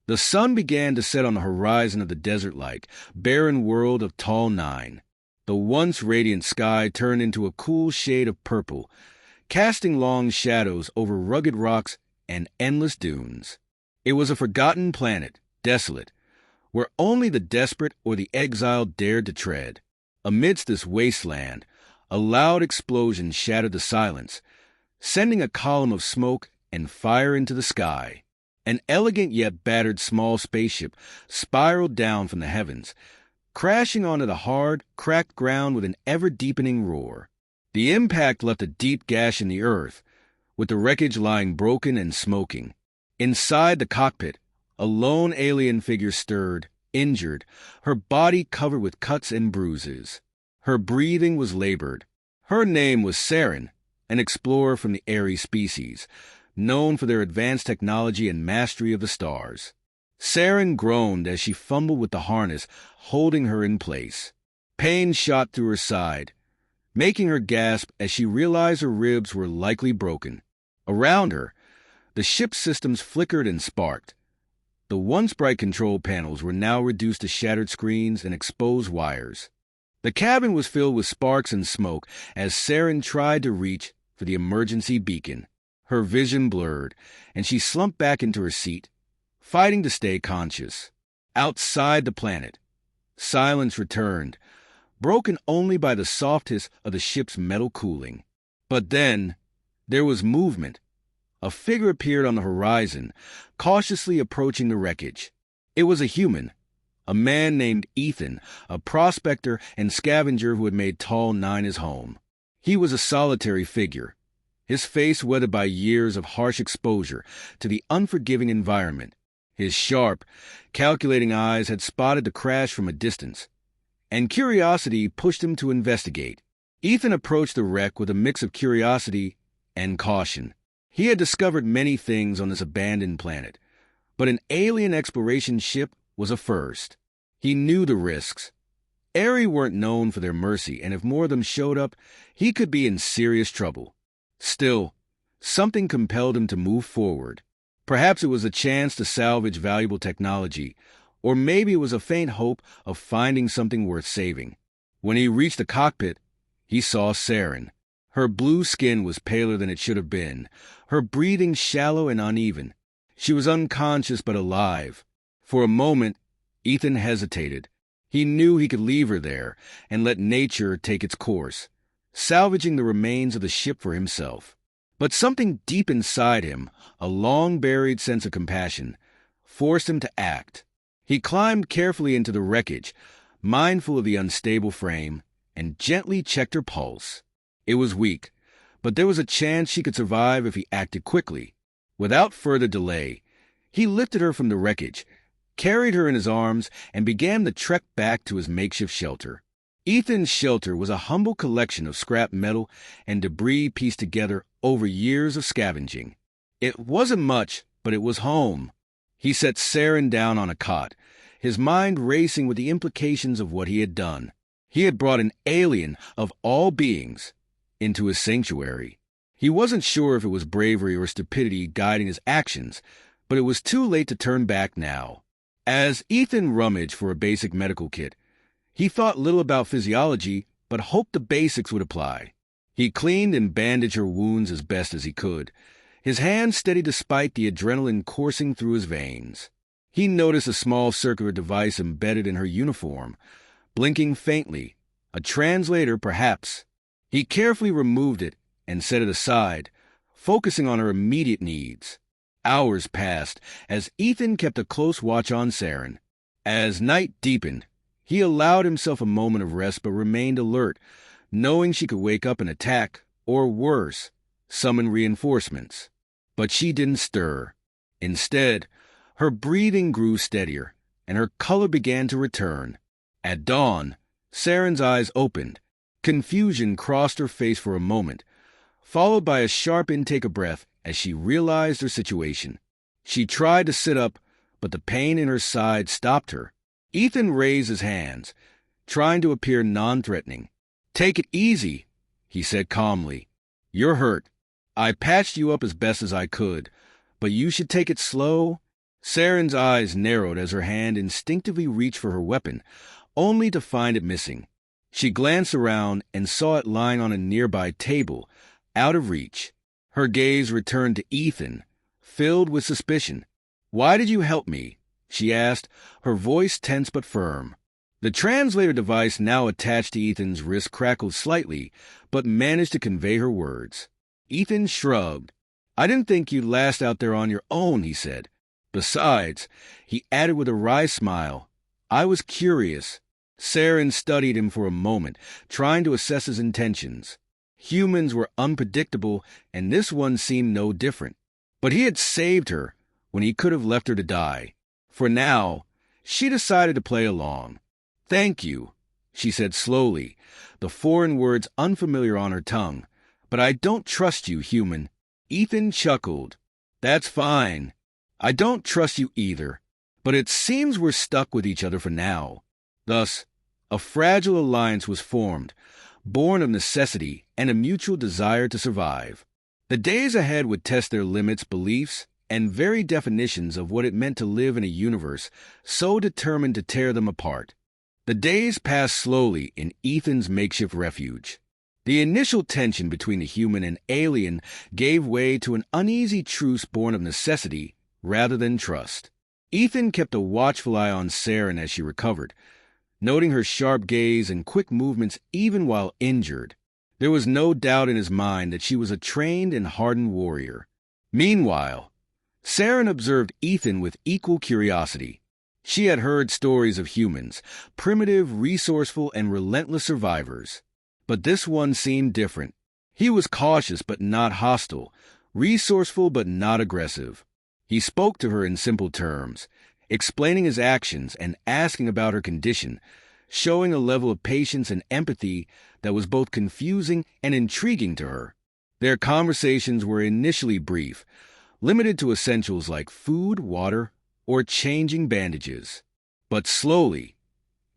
The sun began to set on the horizon of the desert-like, barren world of Tall 9. The once radiant sky turned into a cool shade of purple, casting long shadows over rugged rocks and endless dunes. It was a forgotten planet, desolate, where only the desperate or the exiled dared to tread. Amidst this wasteland, a loud explosion shattered the silence, sending a column of smoke and fire into the sky. An elegant yet battered small spaceship spiraled down from the heavens, crashing onto the hard, cracked ground with an ever-deepening roar. The impact left a deep gash in the earth, with the wreckage lying broken and smoking. Inside the cockpit, a lone alien figure stirred, injured, her body covered with cuts and bruises. Her breathing was labored. Her name was Saren, an explorer from the Ares species, known for their advanced technology and mastery of the stars. Saren groaned as she fumbled with the harness, holding her in place. Pain shot through her side, making her gasp as she realized her ribs were likely broken. Around her, the ship's systems flickered and sparked. The once bright control panels were now reduced to shattered screens and exposed wires. The cabin was filled with sparks and smoke as Saren tried to reach for the emergency beacon. Her vision blurred, and she slumped back into her seat, fighting to stay conscious. Outside the planet, silence returned, broken only by the soft hiss of the ship's metal cooling. But then, there was movement. A figure appeared on the horizon, cautiously approaching the wreckage. It was a human, a man named Ethan, a prospector and scavenger who had made Tall 9 his home. He was a solitary figure, his face weathered by years of harsh exposure to the unforgiving environment. His sharp, calculating eyes had spotted the crash from a distance, and curiosity pushed him to investigate. Ethan approached the wreck with a mix of curiosity and caution. He had discovered many things on this abandoned planet, but an alien exploration ship was a first. He knew the risks. Ares weren't known for their mercy, and if more of them showed up, he could be in serious trouble. Still, something compelled him to move forward. Perhaps it was a chance to salvage valuable technology, or maybe it was a faint hope of finding something worth saving. When he reached the cockpit, he saw Saren. Her blue skin was paler than it should have been, her breathing shallow and uneven. She was unconscious but alive. For a moment, Ethan hesitated. He knew he could leave her there and let nature take its course, salvaging the remains of the ship for himself. But something deep inside him, a long-buried sense of compassion, forced him to act. He climbed carefully into the wreckage, mindful of the unstable frame, and gently checked her pulse. It was weak, but there was a chance she could survive if he acted quickly. Without further delay, he lifted her from the wreckage, carried her in his arms, and began the trek back to his makeshift shelter. Ethan's shelter was a humble collection of scrap metal and debris pieced together over years of scavenging. It wasn't much, but it was home. He set Saren down on a cot, his mind racing with the implications of what he had done. He had brought an alien of all beings into his sanctuary. He wasn't sure if it was bravery or stupidity guiding his actions, but it was too late to turn back now. As Ethan rummaged for a basic medical kit, he thought little about physiology, but hoped the basics would apply. He cleaned and bandaged her wounds as best as he could, his hands steady despite the adrenaline coursing through his veins. He noticed a small circular device embedded in her uniform, blinking faintly, a translator perhaps. He carefully removed it and set it aside, focusing on her immediate needs. Hours passed as Ethan kept a close watch on Saren. As night deepened, he allowed himself a moment of rest but remained alert, knowing she could wake up and attack, or worse, summon reinforcements. But she didn't stir. Instead, her breathing grew steadier, and her color began to return. At dawn, Saren's eyes opened. Confusion crossed her face for a moment, followed by a sharp intake of breath as she realized her situation. She tried to sit up, but the pain in her side stopped her. Ethan raised his hands, trying to appear non-threatening. "Take it easy," he said calmly. "You're hurt. I patched you up as best as I could, but you should take it slow Saren's eyes narrowed as her hand instinctively reached for her weapon, only to find it missing. She glanced around and saw it lying on a nearby table, out of reach. Her gaze returned to Ethan, filled with suspicion. "Why did you help me?" she asked, her voice tense but firm. The translator device now attached to Ethan's wrist crackled slightly, but managed to convey her words. Ethan shrugged. "I didn't think you'd last out there on your own," he said. "Besides," he added with a wry smile, "I was curious." Saren studied him for a moment, trying to assess his intentions. Humans were unpredictable, and this one seemed no different. But he had saved her when he could have left her to die. For now, she decided to play along. "Thank you," she said slowly, the foreign words unfamiliar on her tongue. "But I don't trust you, human." Ethan chuckled. "That's fine. I don't trust you either. But it seems we're stuck with each other for now." Thus, a fragile alliance was formed, born of necessity and a mutual desire to survive. The days ahead would test their limits, beliefs, and very definitions of what it meant to live in a universe so determined to tear them apart. The days passed slowly in Ethan's makeshift refuge. The initial tension between the human and alien gave way to an uneasy truce born of necessity rather than trust. Ethan kept a watchful eye on Saren as she recovered, noting her sharp gaze and quick movements even while injured. There was no doubt in his mind that she was a trained and hardened warrior. Meanwhile, Saren observed Ethan with equal curiosity. She had heard stories of humans, primitive, resourceful, and relentless survivors. But this one seemed different. He was cautious but not hostile, resourceful but not aggressive. He spoke to her in simple terms, explaining his actions and asking about her condition, showing a level of patience and empathy that was both confusing and intriguing to her. Their conversations were initially brief, limited to essentials like food, water, or changing bandages. But slowly,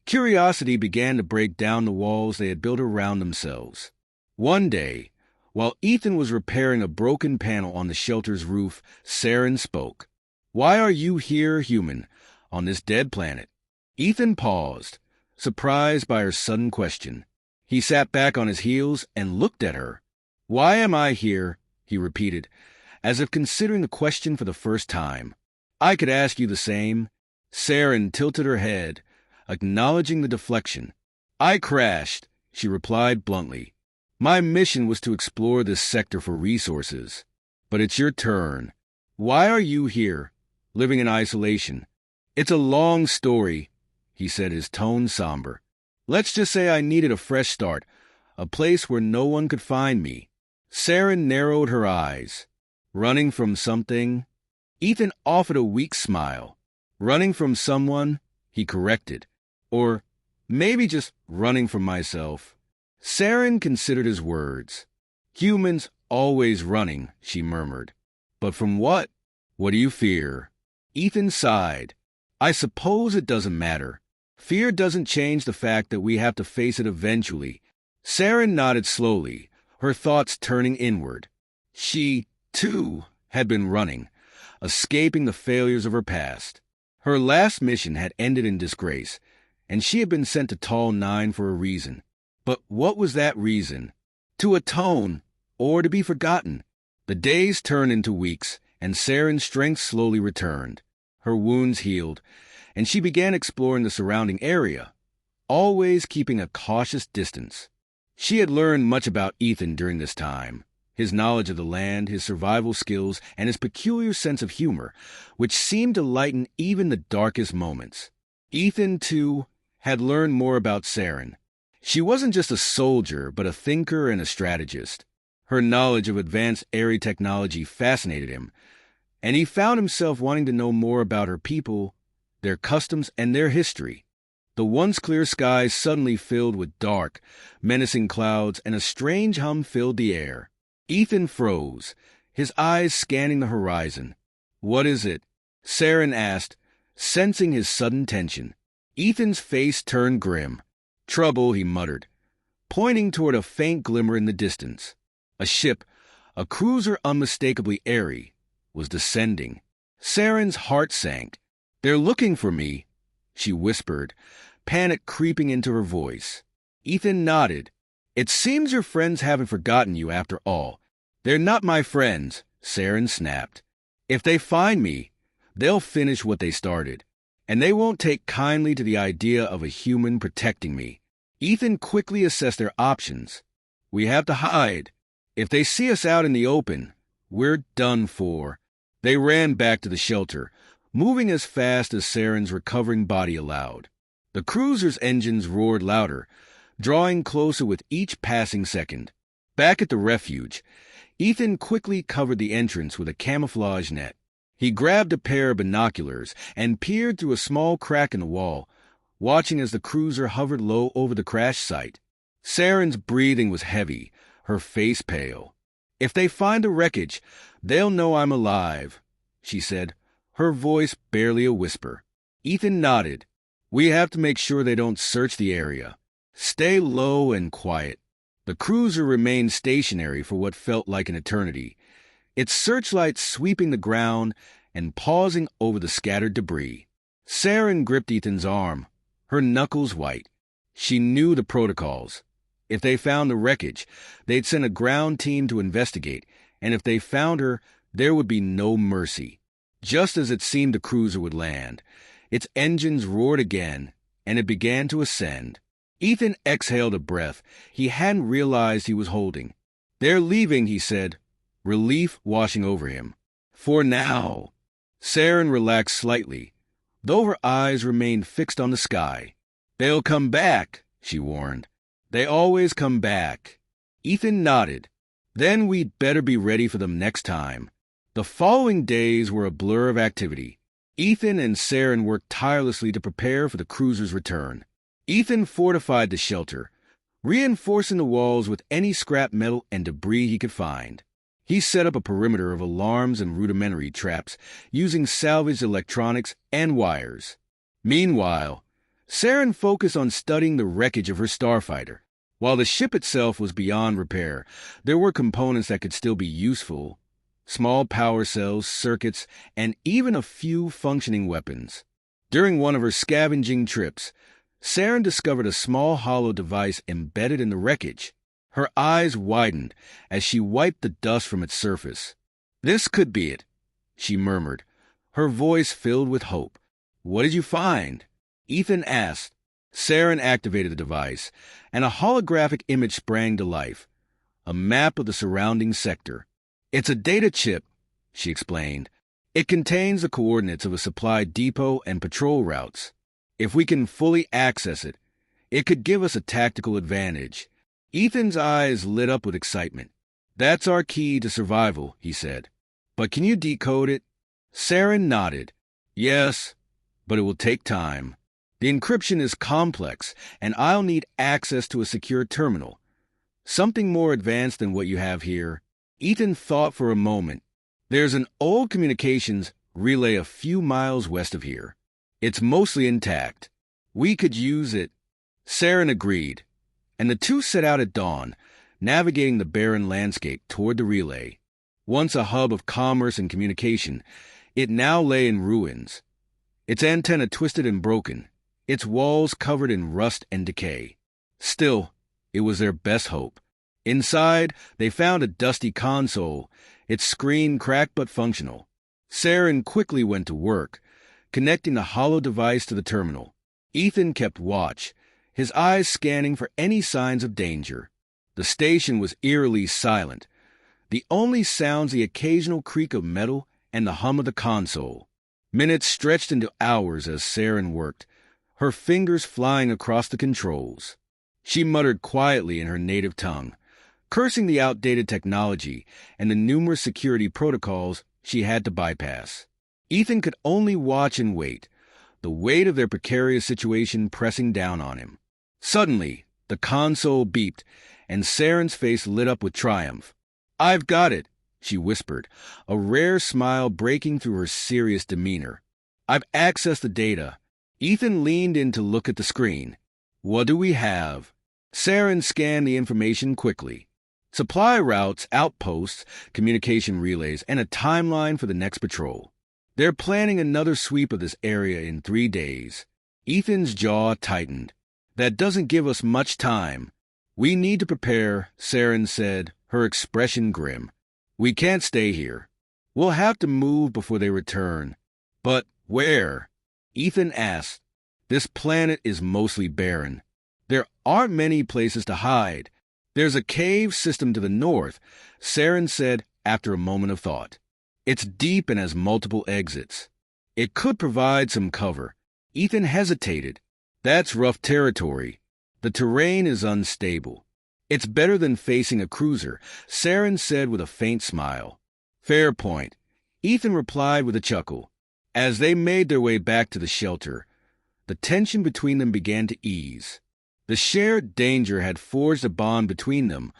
curiosity began to break down the walls they had built around themselves. One day, while Ethan was repairing a broken panel on the shelter's roof, Saren spoke. "Why are you here, human, on this dead planet?" Ethan paused, surprised by her sudden question. He sat back on his heels and looked at her. "Why am I here?" he repeated, as if considering the question for the first time. "I could ask you the same." Saren tilted her head, acknowledging the deflection. "I crashed," she replied bluntly. "My mission was to explore this sector for resources. But it's your turn. Why are you here, living in isolation?" "It's a long story," he said, his tone somber. "Let's just say I needed a fresh start, a place where no one could find me." Saren narrowed her eyes. "Running from something?" Ethan offered a weak smile. "Running from someone," he corrected. "Or maybe just running from myself." Saren considered his words. "Humans always running," she murmured. "But from what? What do you fear?" Ethan sighed. "I suppose it doesn't matter. Fear doesn't change the fact that we have to face it eventually." Saren nodded slowly, her thoughts turning inward. She, too, had been running, escaping the failures of her past. Her last mission had ended in disgrace, and she had been sent to Tall 9 for a reason. But what was that reason? To atone, or to be forgotten? The days turned into weeks, and Saren's strength slowly returned. Her wounds healed, and she began exploring the surrounding area, always keeping a cautious distance. She had learned much about Ethan during this time. His knowledge of the land, his survival skills, and his peculiar sense of humor, which seemed to lighten even the darkest moments. Ethan, too, had learned more about Saren. She wasn't just a soldier, but a thinker and a strategist. Her knowledge of advanced airy technology fascinated him, and he found himself wanting to know more about her people, their customs, and their history. The once clear skies suddenly filled with dark, menacing clouds, and a strange hum filled the air. Ethan froze, his eyes scanning the horizon. "What is it?" Saren asked, sensing his sudden tension. Ethan's face turned grim. "Trouble," he muttered, pointing toward a faint glimmer in the distance. A ship, a cruiser unmistakably airy, was descending. Saren's heart sank. "They're looking for me," she whispered, panic creeping into her voice. Ethan nodded. "It seems your friends haven't forgotten you after all." "They're not my friends," Saren snapped. "If they find me, they'll finish what they started, and they won't take kindly to the idea of a human protecting me." Ethan quickly assessed their options. "We have to hide. If they see us out in the open, we're done for." They ran back to the shelter, moving as fast as Saren's recovering body allowed. The cruiser's engines roared louder, drawing closer with each passing second. Back at the refuge, Ethan quickly covered the entrance with a camouflage net. He grabbed a pair of binoculars and peered through a small crack in the wall, watching as the cruiser hovered low over the crash site. Saren's breathing was heavy, her face pale. "If they find the wreckage, they'll know I'm alive," she said, her voice barely a whisper. Ethan nodded. "We have to make sure they don't search the area. Stay low and quiet." The cruiser remained stationary for what felt like an eternity, its searchlights sweeping the ground and pausing over the scattered debris. Saren gripped Ethan's arm, her knuckles white. She knew the protocols. If they found the wreckage, they'd send a ground team to investigate, and if they found her, there would be no mercy. Just as it seemed the cruiser would land, its engines roared again, and it began to ascend. Ethan exhaled a breath he hadn't realized he was holding. "They're leaving," he said, relief washing over him. "For now." Saren relaxed slightly, though her eyes remained fixed on the sky. "They'll come back," she warned. "They always come back." Ethan nodded. "Then we'd better be ready for them next time." The following days were a blur of activity. Ethan and Saren worked tirelessly to prepare for the cruiser's return. Ethan fortified the shelter, reinforcing the walls with any scrap metal and debris he could find. He set up a perimeter of alarms and rudimentary traps, using salvaged electronics and wires. Meanwhile, Saren focused on studying the wreckage of her starfighter. While the ship itself was beyond repair, there were components that could still be useful: small power cells, circuits, and even a few functioning weapons. During one of her scavenging trips, Saren discovered a small hollow device embedded in the wreckage. Her eyes widened as she wiped the dust from its surface. "This could be it," she murmured, her voice filled with hope. "What did you find?" Ethan asked. Saren activated the device, and a holographic image sprang to life, a map of the surrounding sector. "It's a data chip," she explained. "It contains the coordinates of a supply depot and patrol routes. If we can fully access it, it could give us a tactical advantage." Ethan's eyes lit up with excitement. "That's our key to survival," he said. "But can you decode it?" Saren nodded. "Yes, but it will take time. The encryption is complex, and I'll need access to a secure terminal. Something more advanced than what you have here." Ethan thought for a moment. "There's an old communications relay a few miles west of here. It's mostly intact. We could use it." Saren agreed, and the two set out at dawn, navigating the barren landscape toward the relay. Once a hub of commerce and communication, it now lay in ruins. Its antenna twisted and broken, its walls covered in rust and decay. Still, it was their best hope. Inside, they found a dusty console, its screen cracked but functional. Saren quickly went to work, connecting the hollow device to the terminal. Ethan kept watch, his eyes scanning for any signs of danger. The station was eerily silent, the only sounds the occasional creak of metal and the hum of the console. Minutes stretched into hours as Saren worked, her fingers flying across the controls. She muttered quietly in her native tongue, cursing the outdated technology and the numerous security protocols she had to bypass. Ethan could only watch and wait, the weight of their precarious situation pressing down on him. Suddenly, the console beeped, and Saren's face lit up with triumph. "I've got it," she whispered, a rare smile breaking through her serious demeanor. "I've accessed the data." Ethan leaned in to look at the screen. "What do we have?" Saren scanned the information quickly. Supply routes, outposts, communication relays, and a timeline for the next patrol. They're planning another sweep of this area in 3 days. Ethan's jaw tightened. That doesn't give us much time. We need to prepare, Saren said, her expression grim. We can't stay here. We'll have to move before they return. But where? Ethan asked. This planet is mostly barren. There aren't many places to hide. There's a cave system to the north, Saren said after a moment of thought. It's deep and has multiple exits. It could provide some cover. Ethan hesitated. That's rough territory. The terrain is unstable. It's better than facing a cruiser, Saren said with a faint smile. Fair point, Ethan replied with a chuckle. As they made their way back to the shelter, the tension between them began to ease. The shared danger had forged a bond between them,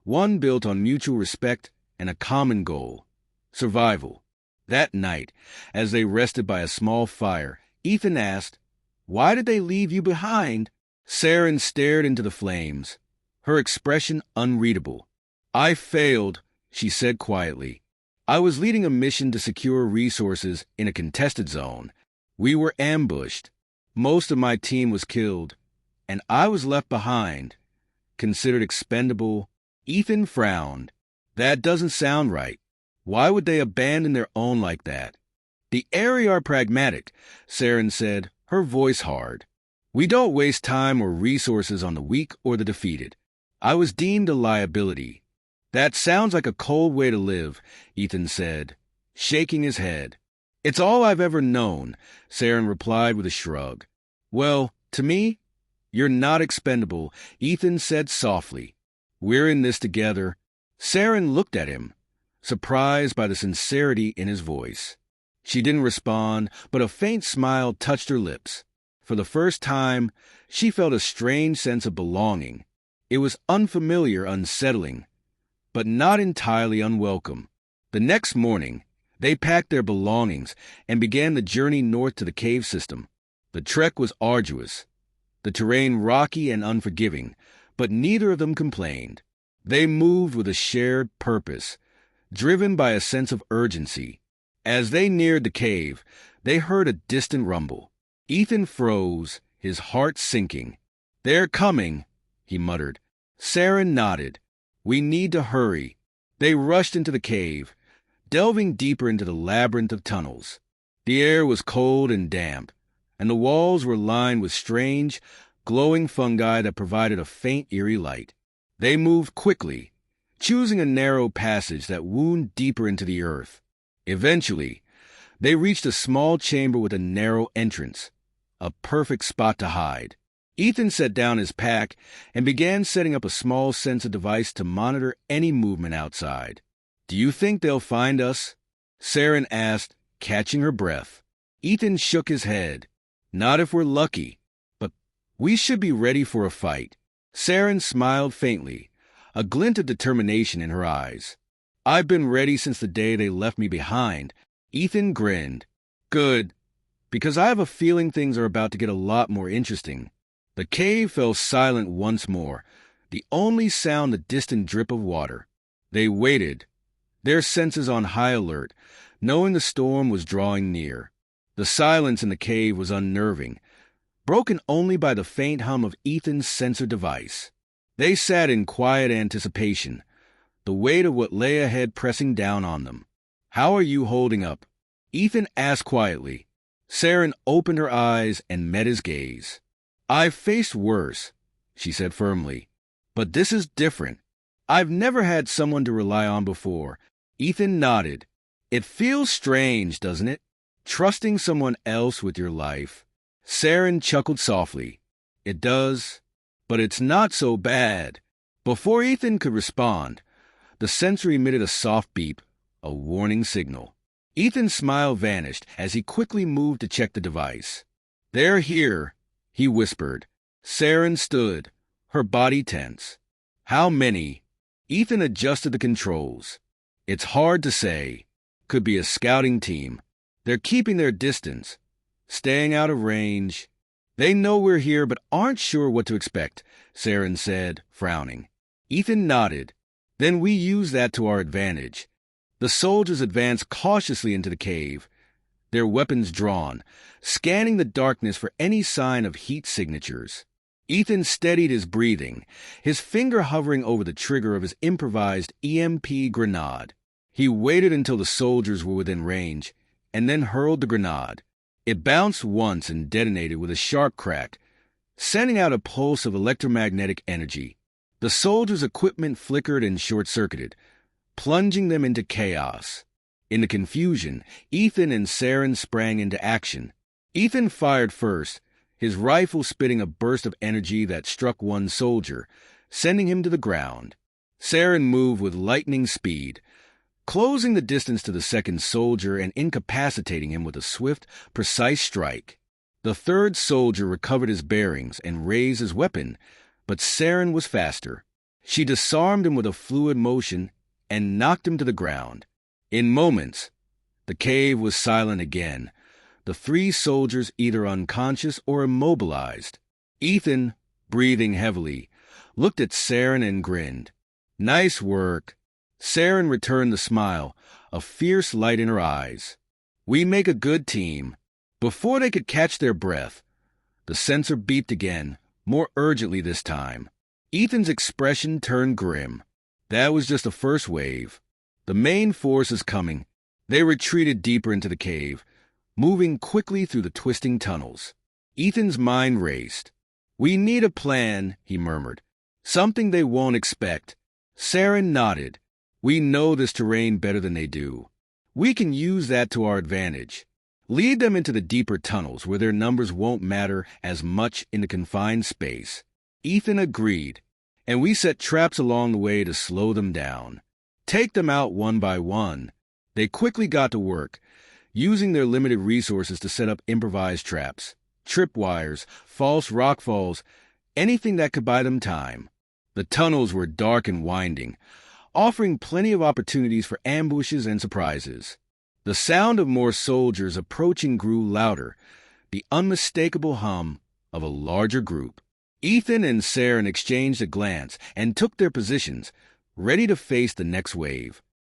one built on mutual respect and a common goal, survival. That night, as they rested by a small fire, Ethan asked, "Why did they leave you behind?" Saren stared into the flames, her expression unreadable. "I failed," she said quietly. "I was leading a mission to secure resources in a contested zone. We were ambushed. Most of my team was killed, and I was left behind, considered expendable." Ethan frowned. "That doesn't sound right. Why would they abandon their own like that?" "The Aerie are pragmatic," Saren said, her voice hard. "We don't waste time or resources on the weak or the defeated. I was deemed a liability." "That sounds like a cold way to live," Ethan said, shaking his head. "It's all I've ever known," Saren replied with a shrug. "Well, to me, you're not expendable," Ethan said softly. "We're in this together." Saren looked at him, surprised by the sincerity in his voice. She didn't respond, but a faint smile touched her lips. For the first time, she felt a strange sense of belonging. It was unfamiliar, unsettling, but not entirely unwelcome. The next morning, they packed their belongings and began the journey north to the cave system. The trek was arduous, the terrain rocky and unforgiving, but neither of them complained. They moved with a shared purpose, driven by a sense of urgency. As they neared the cave, they heard a distant rumble. Ethan froze, his heart sinking. "They're coming," he muttered. Saren nodded. "We need to hurry." They rushed into the cave, delving deeper into the labyrinth of tunnels. The air was cold and damp, and the walls were lined with strange, glowing fungi that provided a faint, eerie light. They moved quickly, choosing a narrow passage that wound deeper into the earth. Eventually, they reached a small chamber with a narrow entrance, a perfect spot to hide. Ethan set down his pack and began setting up a small sensor device to monitor any movement outside. "Do you think they'll find us?" Saren asked, catching her breath. Ethan shook his head. "Not if we're lucky, but we should be ready for a fight." Saren smiled faintly, a glint of determination in her eyes. "I've been ready since the day they left me behind." Ethan grinned. "Good, because I have a feeling things are about to get a lot more interesting." The cave fell silent once more, the only sound the distant drip of water. They waited, their senses on high alert, knowing the storm was drawing near. The silence in the cave was unnerving, broken only by the faint hum of Ethan's sensor device. They sat in quiet anticipation, the weight of what lay ahead pressing down on them. "How are you holding up?" Ethan asked quietly. Saren opened her eyes and met his gaze. "I've faced worse," she said firmly, "but this is different. I've never had someone to rely on before." Ethan nodded. "It feels strange, doesn't it? Trusting someone else with your life." Saren chuckled softly. "It does, but it's not so bad." Before Ethan could respond, the sensor emitted a soft beep, a warning signal. Ethan's smile vanished as he quickly moved to check the device. "They're here," he whispered. Saren stood, her body tense. "How many?" Ethan adjusted the controls. "It's hard to say. Could be a scouting team. They're keeping their distance, staying out of range. They know we're here but aren't sure what to expect," Saren said, frowning. Ethan nodded. "Then we use that to our advantage." The soldiers advanced cautiously into the cave, their weapons drawn, scanning the darkness for any sign of heat signatures. Ethan steadied his breathing, his finger hovering over the trigger of his improvised EMP grenade. He waited until the soldiers were within range, and then hurled the grenade. It bounced once and detonated with a sharp crack, sending out a pulse of electromagnetic energy. The soldiers' equipment flickered and short-circuited, plunging them into chaos. In the confusion, Ethan and Saren sprang into action. Ethan fired first, his rifle spitting a burst of energy that struck one soldier, sending him to the ground. Saren moved with lightning speed, closing the distance to the second soldier and incapacitating him with a swift, precise strike. The third soldier recovered his bearings and raised his weapon, but Saren was faster. She disarmed him with a fluid motion and knocked him to the ground. In moments, the cave was silent again, the three soldiers either unconscious or immobilized. Ethan, breathing heavily, looked at Saren and grinned. "Nice work." Saren returned the smile, a fierce light in her eyes. "We make a good team." Before they could catch their breath, the sensor beeped again, more urgently this time. Ethan's expression turned grim. That was just the first wave. The main force is coming. They retreated deeper into the cave, moving quickly through the twisting tunnels. Ethan's mind raced. "We need a plan," he murmured. "Something they won't expect." Saren nodded. "We know this terrain better than they do. We can use that to our advantage. Lead them into the deeper tunnels where their numbers won't matter as much in the confined space." Ethan agreed, "And we set traps along the way to slow them down. Take them out one by one." They quickly got to work, using their limited resources to set up improvised traps, tripwires, false rockfalls, anything that could buy them time. The tunnels were dark and winding, offering plenty of opportunities for ambushes and surprises. The sound of more soldiers approaching grew louder, the unmistakable hum of a larger group. Ethan and Saren exchanged a glance and took their positions, ready to face the next wave.